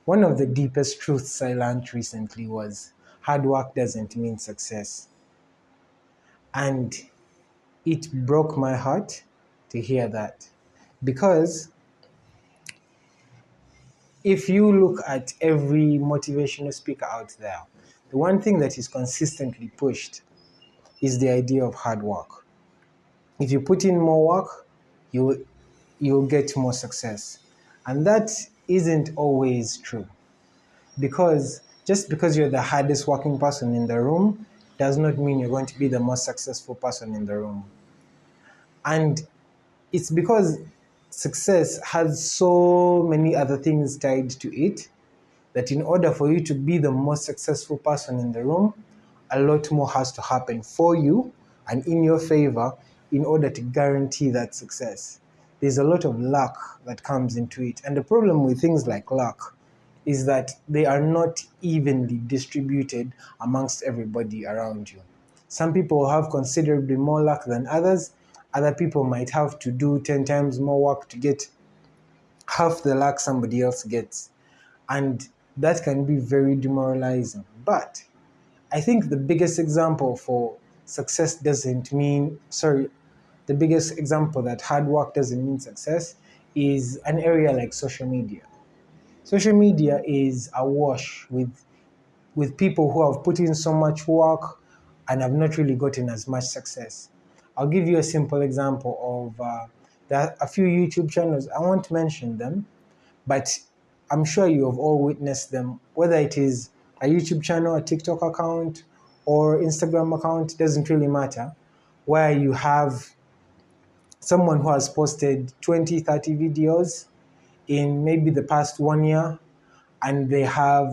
One of the deepest truths I learned recently was hard work doesn't mean success. And it broke my heart to hear that. Because if you look at every motivational speaker out there, the one thing that is consistently pushed is the idea of hard work. If you put in more work, you you'll get more success. And that isn't always true. Because just because you're the hardest working person in the room does not mean you're going to be the most successful person in the room. And it's because success has so many other things tied to it that in order for you to be the most successful person in the room, a lot more has to happen for you and in your favor in order to guarantee that success. There's a lot of luck that comes into it. And the problem with things like luck is that they are not evenly distributed amongst everybody around you. Some people have considerably more luck than others. Other people might have to do 10 times more work to get half the luck somebody else gets. And that can be very demoralizing. But I think the biggest example for success doesn't mean, sorry, the biggest example that hard work doesn't mean success is an area like social media. Social media is awash with people who have put in so much work and have not really gotten as much success. I'll give you a simple example of there are a few YouTube channels. I won't mention them, but I'm sure you have all witnessed them, whether it is a YouTube channel, a TikTok account, or Instagram account, doesn't really matter, where you have someone who has posted 20, 30 videos in maybe the past 1 year, and they have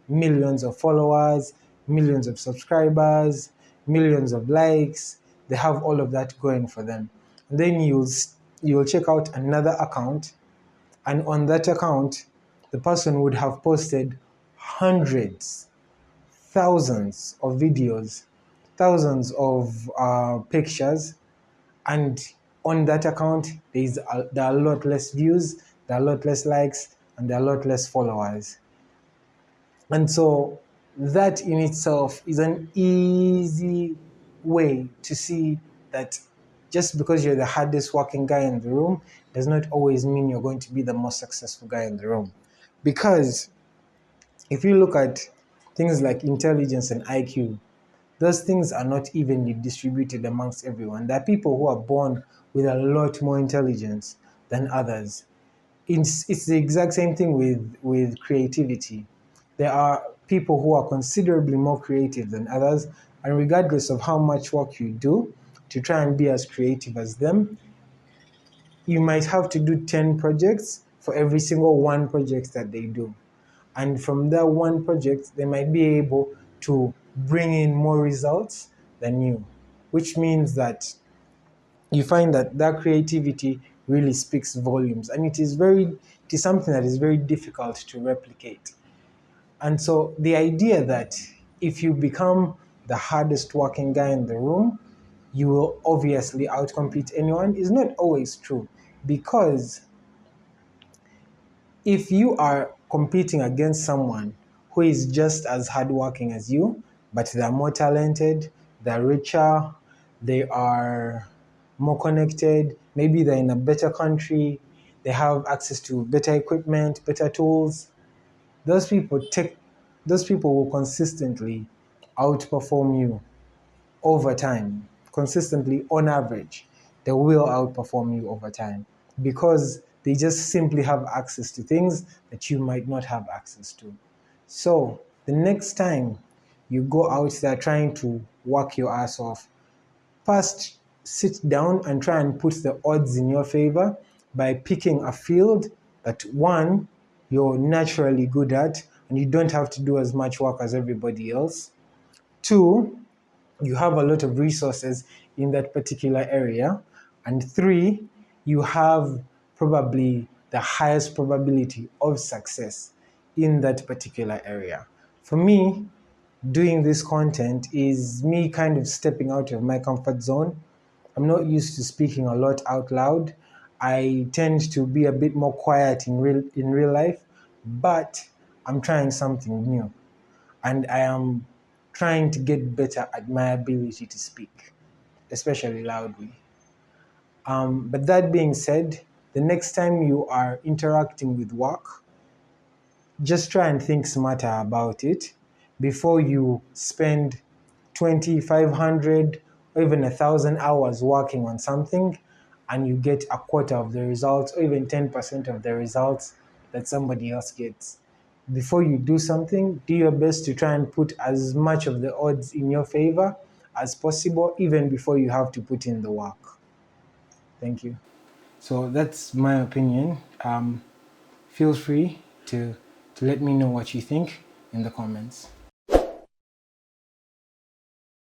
millions of followers, millions of subscribers, millions of likes. They have all of that going for them. And then you'll check out another account, and on that account, the person would have posted hundreds, thousands of videos, thousands of pictures, and on that account, there are a lot less views, there are a lot less likes, and there are a lot less followers. And so that in itself is an easy way to see that just because you're the hardest working guy in the room does not always mean you're going to be the most successful guy in the room. Because if you look at things like intelligence and IQ, those things are not evenly distributed amongst everyone. There are people who are born with a lot more intelligence than others. It's the exact same thing with creativity. There are people who are considerably more creative than others, and regardless of how much work you do to try and be as creative as them, you might have to do 10 projects for every single one project that they do. And from that one project, they might be able to bring in more results than you, which means that you find that that creativity really speaks volumes, and it is something that is very difficult to replicate. And so the idea that if you become the hardest working guy in the room, you will obviously outcompete anyone is not always true. Because if you are competing against someone who is just as hardworking as you, but they're more talented, they're richer, they are more connected, maybe they're in a better country, they have access to better equipment, better tools, those people take those people will consistently outperform you over time. Consistently, on average, they will outperform you over time because they just simply have access to things that you might not have access to. So the next time you go out there trying to work your ass off, first sit down and try and put the odds in your favor by picking a field that, one, you're naturally good at and you don't have to do as much work as everybody else. Two, you have a lot of resources in that particular area. And three, you have probably the highest probability of success in that particular area. For me, doing this content is me kind of stepping out of my comfort zone. I'm not used to speaking a lot out loud. I tend to be a bit more quiet in real life, but I'm trying something new, and I am trying to get better at my ability to speak, especially loudly. But that being said, the next time you are interacting with work, just try and think smarter about it before you spend 2,500 or even 1,000 hours working on something and you get a quarter of the results or even 10% of the results that somebody else gets. Before you do something, do your best to try and put as much of the odds in your favor as possible, even before you have to put in the work. Thank you. So that's my opinion. Feel free to let me know what you think in the comments.